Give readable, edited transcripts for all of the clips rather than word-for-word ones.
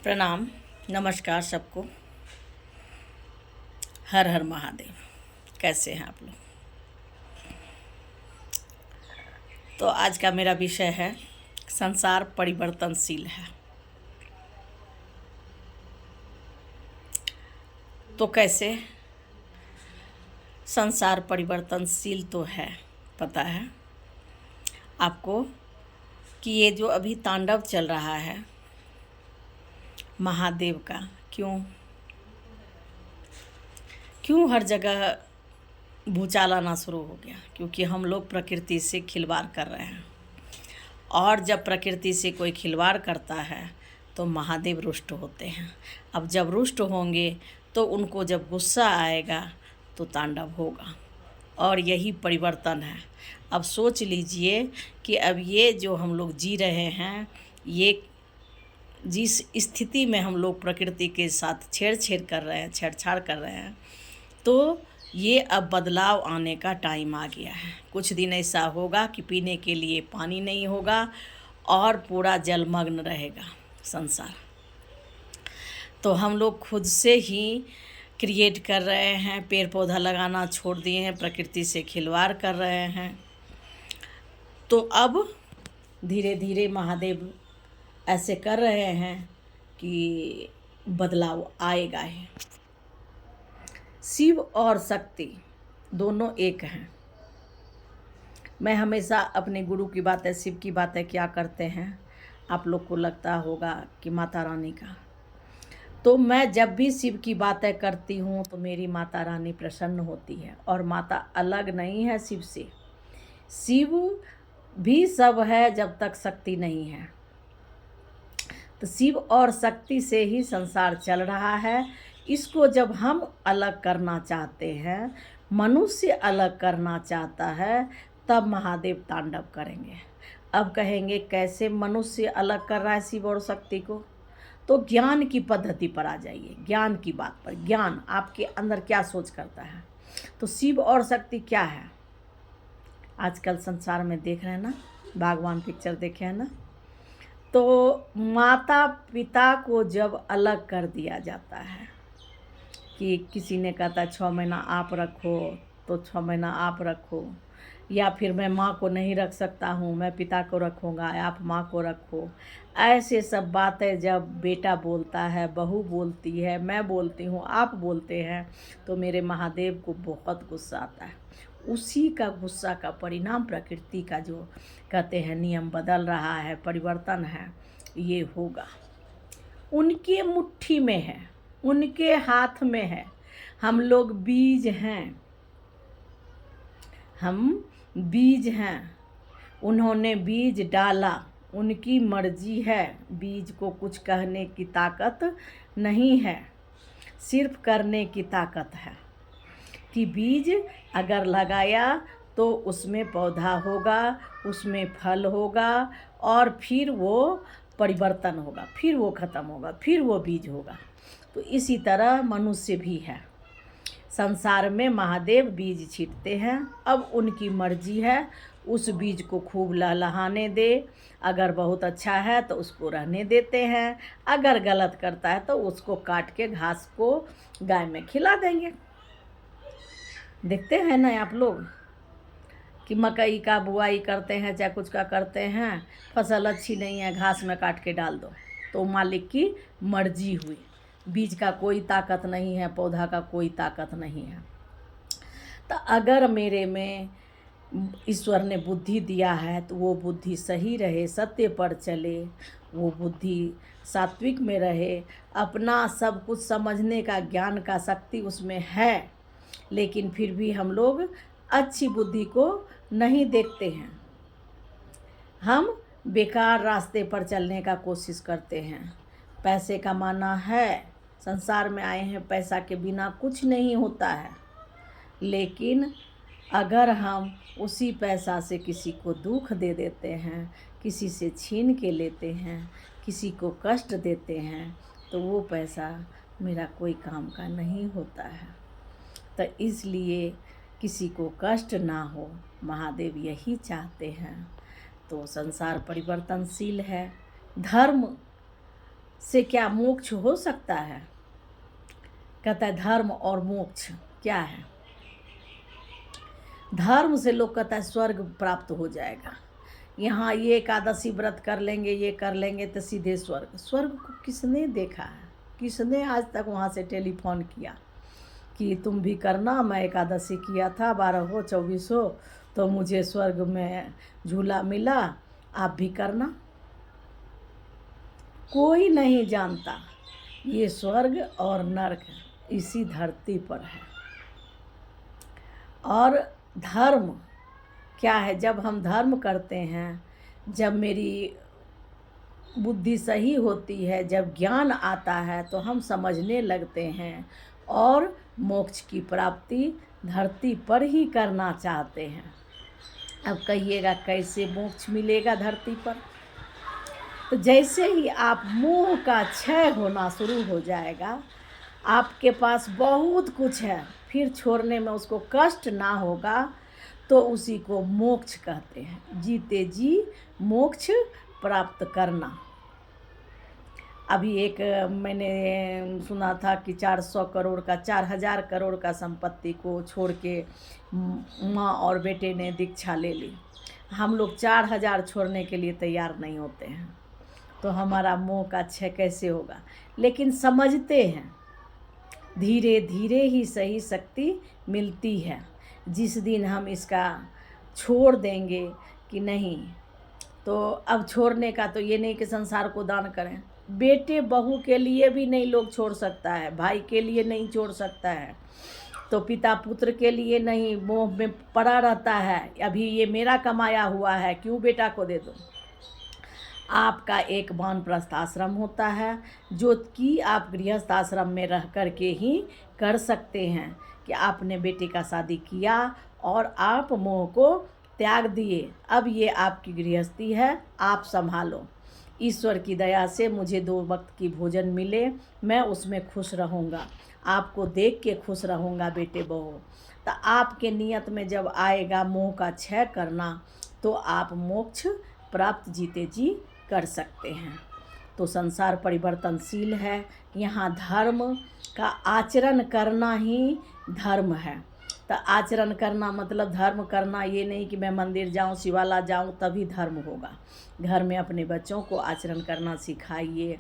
प्रणाम। नमस्कार सबको। हर हर महादेव। कैसे हैं आप लोग? तो आज का मेरा विषय है संसार परिवर्तनशील है। तो कैसे संसार परिवर्तनशील तो है, पता है आपको कि ये जो अभी तांडव चल रहा है महादेव का, क्यों हर जगह भूचाल आना शुरू हो गया? क्योंकि हम लोग प्रकृति से खिलवाड़ कर रहे हैं, और जब प्रकृति से कोई खिलवाड़ करता है तो महादेव रुष्ट होते हैं। अब जब रुष्ट होंगे तो उनको जब गुस्सा आएगा तो तांडव होगा, और यही परिवर्तन है। अब सोच लीजिए कि अब ये जो हम लोग जी रहे हैं, ये जिस स्थिति में हम लोग प्रकृति के साथ छेड़छाड़ कर रहे हैं, तो ये अब बदलाव आने का टाइम आ गया है। कुछ दिन ऐसा होगा कि पीने के लिए पानी नहीं होगा और पूरा जलमग्न रहेगा संसार। तो हम लोग खुद से ही क्रिएट कर रहे हैं, पेड़ पौधा लगाना छोड़ दिए हैं, प्रकृति से खिलवाड़ कर रहे हैं। तो अब धीरे धीरे महादेव ऐसे कर रहे हैं कि बदलाव आएगा ही। शिव और शक्ति दोनों एक हैं। मैं हमेशा अपने गुरु की बातें, शिव की बातें क्या करते हैं, आप लोग को लगता होगा कि माता रानी का। तो मैं जब भी शिव की बातें करती हूँ तो मेरी माता रानी प्रसन्न होती है। और माता अलग नहीं है शिव से। शिव भी सब है जब तक शक्ति नहीं है। तो शिव और शक्ति से ही संसार चल रहा है। इसको जब हम अलग करना चाहते हैं, मनुष्य अलग करना चाहता है, तब महादेव तांडव करेंगे। अब कहेंगे कैसे मनुष्य अलग कर रहा है शिव और शक्ति को? तो ज्ञान की पद्धति पर आ जाइए, ज्ञान की बात पर। ज्ञान आपके अंदर क्या सोच करता है? तो शिव और शक्ति क्या है? आजकल संसार में देख रहे हैं ना, भगवान पिक्चर देखे हैं ना, तो माता पिता को जब अलग कर दिया जाता है कि किसी ने कहता है 6 महीना आप रखो, तो 6 महीना आप रखो, या फिर मैं माँ को नहीं रख सकता हूँ, मैं पिता को रखूँगा, आप माँ को रखो। ऐसे सब बातें जब बेटा बोलता है, बहू बोलती है, मैं बोलती हूँ, आप बोलते हैं, तो मेरे महादेव को बहुत गुस्सा आता है। उसी का गुस्सा का परिणाम प्रकृति का जो कहते हैं नियम बदल रहा है, परिवर्तन है, ये होगा। उनके मुट्ठी में है, उनके हाथ में है। हम लोग बीज हैं, हम बीज हैं। उन्होंने बीज डाला, उनकी मर्जी है। बीज को कुछ कहने की ताकत नहीं है, सिर्फ करने की ताकत है कि बीज अगर लगाया तो उसमें पौधा होगा, उसमें फल होगा, और फिर वो परिवर्तन होगा, फिर वो ख़त्म होगा, फिर वो बीज होगा। तो इसी तरह मनुष्य भी है। संसार में महादेव बीज छींटते हैं। अब उनकी मर्जी है, उस बीज को खूब लहलहाने दे। अगर बहुत अच्छा है तो उसको रहने देते हैं, अगर गलत करता है तो उसको काट के घास को गाय में खिला देंगे। देखते हैं ना आप लोग कि मकई का बुआई करते हैं, चाहे कुछ का करते हैं, फसल अच्छी नहीं है, घास में काट के डाल दो, तो मालिक की मर्जी हुई। बीज का कोई ताकत नहीं है, पौधा का कोई ताकत नहीं है। तो अगर मेरे में ईश्वर ने बुद्धि दिया है तो वो बुद्धि सही रहे, सत्य पर चले, वो बुद्धि सात्विक में रहे, अपना सब कुछ समझने का ज्ञान का शक्ति उसमें है, लेकिन फिर भी हम लोग अच्छी बुद्धि को नहीं देखते हैं। हम बेकार रास्ते पर चलने का कोशिश करते हैं। पैसे कमाना है, संसार में आए हैं, पैसा के बिना कुछ नहीं होता है। लेकिन अगर हम उसी पैसा से किसी को दुख दे देते हैं, किसी से छीन के लेते हैं, किसी को कष्ट देते हैं, तो वो पैसा मेरा कोई काम का नहीं होता है। तो इसलिए किसी को कष्ट ना हो, महादेव यही चाहते हैं। तो संसार परिवर्तनशील है। धर्म से क्या मोक्ष हो सकता है? कहता है धर्म और मोक्ष क्या है? धर्म से लोग कहता है स्वर्ग प्राप्त हो जाएगा, यहाँ ये एकादशी व्रत कर लेंगे, ये कर लेंगे तो सीधे स्वर्ग। स्वर्ग को किसने देखा है? किसने आज तक वहाँ से टेलीफोन किया कि तुम भी करना, मैं एकादशी किया था 12 हो 24 हो तो मुझे स्वर्ग में झूला मिला, आप भी करना? कोई नहीं जानता। ये स्वर्ग और नरक इसी धरती पर है। और धर्म क्या है? जब हम धर्म करते हैं, जब मेरी बुद्धि सही होती है, जब ज्ञान आता है तो हम समझने लगते हैं और मोक्ष की प्राप्ति धरती पर ही करना चाहते हैं। अब कहिएगा कैसे मोक्ष मिलेगा धरती पर? तो जैसे ही आप मोह का क्षय होना शुरू हो जाएगा, आपके पास बहुत कुछ है, फिर छोड़ने में उसको कष्ट ना होगा, तो उसी को मोक्ष कहते हैं। जीते जी मोक्ष प्राप्त करना। अभी एक मैंने सुना था कि 400 करोड़ का 4000 करोड़ का संपत्ति को छोड़ के माँ और बेटे ने दीक्षा ले ली। हम लोग 4000 छोड़ने के लिए तैयार नहीं होते हैं, तो हमारा मोह का क्षय कैसे होगा? लेकिन समझते हैं, धीरे धीरे ही सही शक्ति मिलती है। जिस दिन हम इसका छोड़ देंगे कि नहीं, तो अब छोड़ने का तो ये नहीं कि संसार को दान करें, बेटे बहू के लिए भी नहीं लोग छोड़ सकता है, भाई के लिए नहीं छोड़ सकता है, तो पिता पुत्र के लिए नहीं, मोह में पड़ा रहता है, अभी ये मेरा कमाया हुआ है, क्यों बेटा को दे दो? आपका एक वानप्रस्थ आश्रम होता है जो कि आप गृहस्थ आश्रम में रह कर के ही कर सकते हैं कि आपने बेटे का शादी किया और आप मोह को त्याग दिए, अब ये आपकी गृहस्थी है, आप संभालो। ईश्वर की दया से मुझे 2 वक्त की भोजन मिले, मैं उसमें खुश रहूँगा, आपको देख के खुश रहूँगा बेटे बहू। तो आपके नियत में जब आएगा मोह का क्षय करना, तो आप मोक्ष प्राप्त जीते जी कर सकते हैं। तो संसार परिवर्तनशील है, यहाँ धर्म का आचरण करना ही धर्म है। तो आचरण करना मतलब धर्म करना ये नहीं कि मैं मंदिर जाऊं, शिवाला जाऊं तभी धर्म होगा। घर में अपने बच्चों को आचरण करना सिखाइए।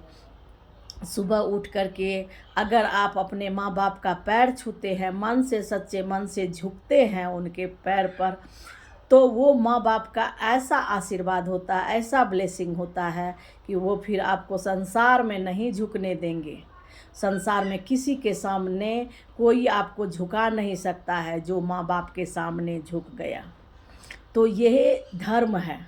सुबह उठ करके अगर आप अपने माँ बाप का पैर छूते हैं, मन से सच्चे मन से झुकते हैं उनके पैर पर, तो वो माँ बाप का ऐसा आशीर्वाद होता है, ऐसा ब्लेसिंग होता है कि वो फिर आपको संसार में नहीं झुकने देंगे। संसार में किसी के सामने कोई आपको झुका नहीं सकता है जो माँ बाप के सामने झुक गया। तो यह धर्म है।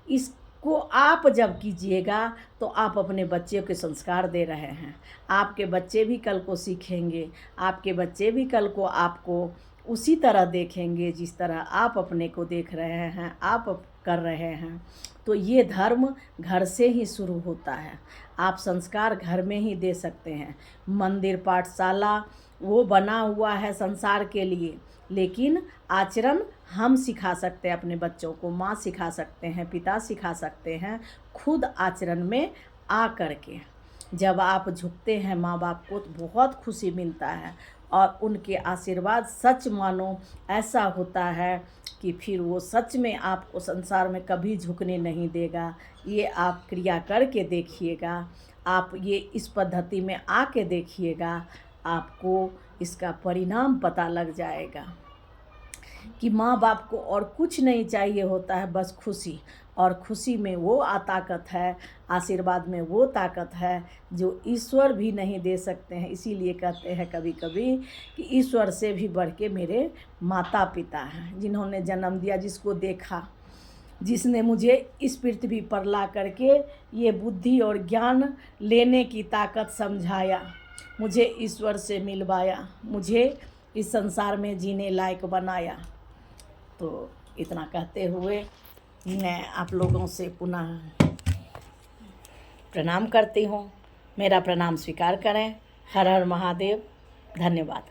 इसको आप जब कीजिएगा तो आप अपने बच्चे के संस्कार दे रहे हैं। आपके बच्चे भी कल को सीखेंगे, आपके बच्चे भी कल को आपको उसी तरह देखेंगे जिस तरह आप अपने को देख रहे हैं, आप कर रहे हैं। तो ये धर्म घर से ही शुरू होता है। आप संस्कार घर में ही दे सकते हैं। मंदिर पाठशाला वो बना हुआ है संसार के लिए, लेकिन आचरण हम सिखा सकते हैं अपने बच्चों को, माँ सिखा सकते हैं, पिता सिखा सकते हैं, खुद आचरण में आ कर के। जब आप झुकते हैं माँ बाप को तो बहुत खुशी मिलता है और उनके आशीर्वाद सच मानो ऐसा होता है कि फिर वो सच में आपको संसार में कभी झुकने नहीं देगा। ये आप क्रिया करके देखिएगा, आप ये इस पद्धति में आके देखिएगा, आपको इसका परिणाम पता लग जाएगा कि माँ बाप को और कुछ नहीं चाहिए होता है, बस खुशी। और खुशी में वो ताकत है, आशीर्वाद में वो ताकत है जो ईश्वर भी नहीं दे सकते हैं। इसीलिए कहते हैं कभी कभी कि ईश्वर से भी बढ़ के मेरे माता पिता हैं, जिन्होंने जन्म दिया, जिसको देखा, जिसने मुझे इस पृथ्वी पर ला करके ये बुद्धि और ज्ञान लेने की ताकत समझाया, मुझे ईश्वर से मिलवाया, मुझे इस संसार में जीने लायक बनाया। तो इतना कहते हुए मैं आप लोगों से पुनः प्रणाम करती हूँ। मेरा प्रणाम स्वीकार करें। हर हर महादेव। धन्यवाद।